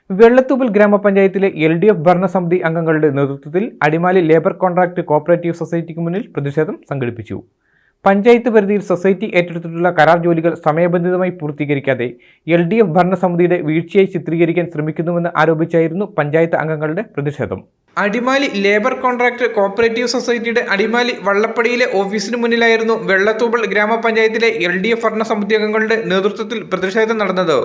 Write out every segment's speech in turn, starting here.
വെള്ളത്തൂവൽ ഗ്രാമപഞ്ചായത്തിലെ LDF ഭരണസമിതി അംഗങ്ങളുടെ നേതൃത്വത്തിൽ അടിമാലി ലേബർ കോൺട്രാക്ട് കോഓപ്പറേറ്റീവ് സൊസൈറ്റിക്ക് മുന്നിൽ പ്രതിഷേധം സംഘടിപ്പിച്ചു. പഞ്ചായത്ത് പരിധിയിൽ സൊസൈറ്റി ഏറ്റെടുത്തിട്ടുള്ള കരാർ ജോലികൾ സമയബന്ധിതമായി പൂർത്തീകരിക്കാതെ LDF ഭരണസമിതിയുടെ വീഴ്ചയായി ചിത്രീകരിക്കാൻ ശ്രമിക്കുന്നുവെന്ന് ആരോപിച്ചായിരുന്നു പഞ്ചായത്ത് അംഗങ്ങളുടെ പ്രതിഷേധം. അടിമാലി ലേബർ കോൺട്രാക്ട് കോഓപ്പറേറ്റീവ് സൊസൈറ്റിയുടെ അടിമാലി വള്ളപ്പടിയിലെ ഓഫീസിന് മുന്നിലായിരുന്നു വെള്ളത്തൂവൽ ഗ്രാമപഞ്ചായത്തിലെ LDF ഭരണസമിതി അംഗങ്ങളുടെ നേതൃത്വത്തിൽ പ്രതിഷേധം നടന്നത്.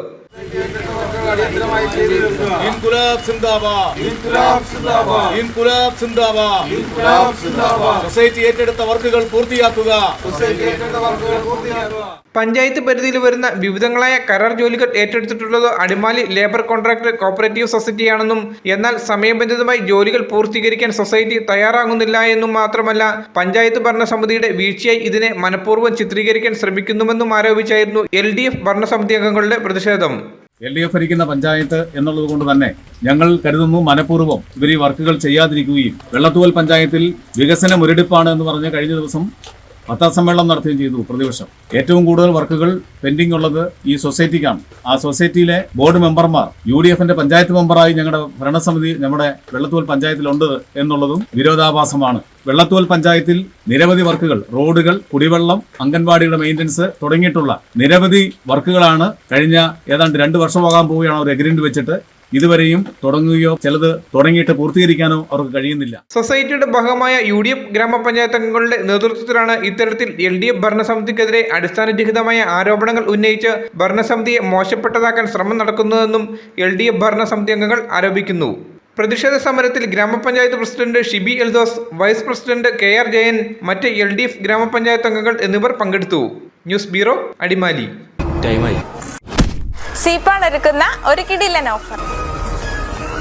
ഇൻകുലാബ് സിന്ദാബാദ്, ഇൻകുലാബ് സിന്ദാബാദ്, ഇൻകുലാബ് സിന്ദാബാദ്, ഇൻകുലാബ് സിന്ദാബാദ്. സൊസൈറ്റി ഏറ്റെടുത്ത വർക്കുകൾ പൂർത്തിയാക്കുക, സൊസൈറ്റി ഏറ്റെടുത്ത വർക്കുകൾ പൂർത്തിയാക്കുക. പഞ്ചായത്ത് പരിധിയിൽ വരുന്ന വിവിധങ്ങളായ കരാർ ജോലികൾ ഏറ്റെടുത്തിട്ടുള്ളത് അടിമാലി ലേബർ കോൺട്രാക്ട് കോഓപ്പറേറ്റീവ് സൊസൈറ്റിയാണെന്നും എന്നാൽ സമയബന്ധിതമായി ജോലികൾ പൂർത്തീകരിക്കാൻ സൊസൈറ്റി തയ്യാറാകുന്നില്ല എന്നും മാത്രമല്ല പഞ്ചായത്ത് ഭരണസമിതിയുടെ വീഴ്ചയായി ഇതിനെ മനഃപൂർവ്വം ചിത്രീകരിക്കാൻ ശ്രമിക്കുന്നുവെന്നും ആരോപിച്ചായിരുന്നു LDF ഭരണസമിതി അംഗങ്ങളുടെ പ്രതിഷേധം. LDF ഭരിക്കുന്ന പഞ്ചായത്ത് എന്നുള്ളത് കൊണ്ട് തന്നെ ഞങ്ങൾ കരുതുന്നു മനഃപൂർവ്വം ഇവർ ഈ വർക്കുകൾ ചെയ്യാതിരിക്കുകയും വെള്ളത്തൂവൽ പഞ്ചായത്തിൽ വികസന മുരടിപ്പാണ് എന്ന് പറഞ്ഞ് കഴിഞ്ഞ ദിവസം വാർത്താസമ്മേളനം നടത്തുകയും ചെയ്തു. പ്രതിപക്ഷം ഏറ്റവും കൂടുതൽ വർക്കുകൾ പെൻഡിംഗ് ഉള്ളത് ഈ സൊസൈറ്റിക്കാണ്. ആ സൊസൈറ്റിയിലെ ബോർഡ് മെമ്പർമാർ UDFന്റെ പഞ്ചായത്ത് മെമ്പറായി ഞങ്ങളുടെ ഭരണസമിതി നമ്മുടെ വെള്ളത്തൂവൽ പഞ്ചായത്തിലുണ്ട് എന്നുള്ളതും വിരോധാഭാസമാണ്. വെള്ളത്തൂവൽ പഞ്ചായത്തിൽ നിരവധി വർക്കുകൾ, റോഡുകൾ, കുടിവെള്ളം, അംഗൻവാടിയുടെ മെയിൻ്റനൻസ് തുടങ്ങിയിട്ടുള്ള നിരവധി വർക്കുകളാണ് കഴിഞ്ഞ ഏതാണ്ട് 2 വർഷമാകാൻ പോവുകയാണ് ഒരു അഗ്രിമെന്റ് വെച്ചിട്ട് ഇതുവരെയും തുടങ്ങുകയോ ചിലത് തുടങ്ങിയിട്ട് പൂർത്തീകരിക്കാനോ അവർക്ക് കഴിയുന്നില്ല. സൊസൈറ്റിയുടെ ഭാഗമായ UDF ഗ്രാമപഞ്ചായത്ത് അംഗങ്ങളുടെ നേതൃത്വത്തിലാണ് ഇത്തരത്തിൽ LDF ഭരണസമിതിക്കെതിരെ അടിസ്ഥാനരഹിതമായ ആരോപണങ്ങൾ ഉന്നയിച്ച് ഭരണസമിതിയെ മോശപ്പെട്ടതാക്കാൻ ശ്രമം നടക്കുന്നതെന്നും LDF ഭരണസമിതി അംഗങ്ങൾ ആരോപിക്കുന്നു. പ്രതിഷേധ സമരത്തിൽ ഗ്രാമപഞ്ചായത്ത് president Shibi Eldhose, vice president KR Jayan, മറ്റ് LDF ഗ്രാമപഞ്ചായത്ത് അംഗങ്ങൾ എന്നിവർ പങ്കെടുത്തു. News bureau, Adimali. സീപ്പാൺ ഒരുക്കുന്ന ഒരു കിടിലൻ ഓഫർ.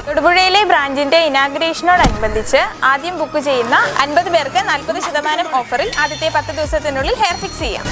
തൊടുപുഴയിലെ ബ്രാഞ്ചിന്റെ ഇനാഗുറേഷനോടനുബന്ധിച്ച് ആദ്യം ബുക്ക് ചെയ്യുന്ന 50 പേർക്ക് 40% ഓഫറിൽ ആദ്യത്തെ 10 ദിവസത്തിനുള്ളിൽ ഹെയർ ഫിക്സ് ചെയ്യാം.